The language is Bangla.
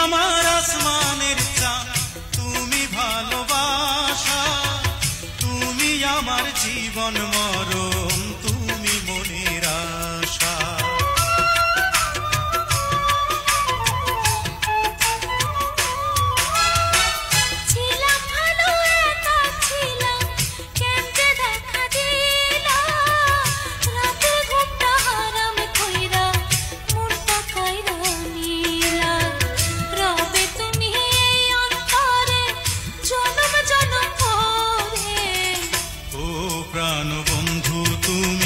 আমার আসমানের চাঁদ, তুমি ভালোবাসা, তুমি আমার জীবন মরণ, তুমি মনের আশা। প্রাণ বন্ধু তুমি